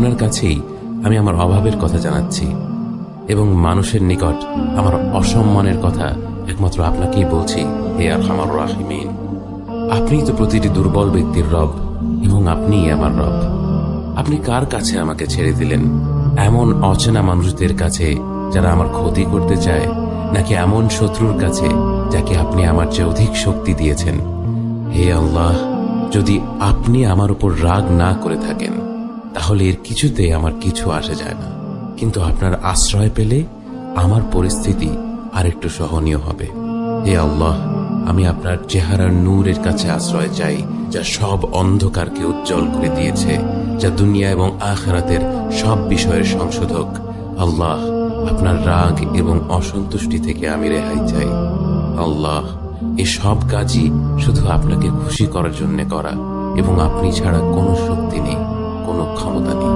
আপনার কাছেই আমি আমার অভাবের কথা জানাচ্ছি এবং মানুষের নিকট আমার অসম্মানের কথা একমাত্র আপনাকেই বলছি। হে আরহামার রাহিমিন, আপনিই তো প্রতিটি দুর্বল ব্যক্তির রব এবং আপনিই আমার রব। আপনি কার কাছে আমাকে ছেড়ে দিলেন? এমন অচেনা মানুষদের কাছে যারা আমার ক্ষতি করতে চায়, নাকি এমন শত্রুর কাছে যাকে আপনি আমার চেয়ে অধিক শক্তি দিয়েছেন? হে আল্লাহ, যদি আপনি আমার উপর রাগ না করে থাকেন তাহলে এর কিছুতে আমার কিছু আসে যায় না, কিন্তু আপনার আশ্রয় পেলে আমার পরিস্থিতি আরেকটু সহনীয় হবে। হে আল্লাহ, আমি আপনার চেহারার নূরের কাছে আশ্রয় চাই, যা সব অন্ধকারকে উজ্জ্বল করে দিয়েছে, যা দুনিয়া এবং আখিরাতের সব বিষয়ের সংশোধক। আল্লাহ, আপনার রাগ এবং অসন্তুষ্টি থেকে আমি রেহাই চাই। আল্লাহ, এ সব কাজই শুধু আপনাকে খুশি করার জন্য করা এবং আপনি ছাড়া কোনো শক্তি নেই, কোনো ক্ষমতা নেই।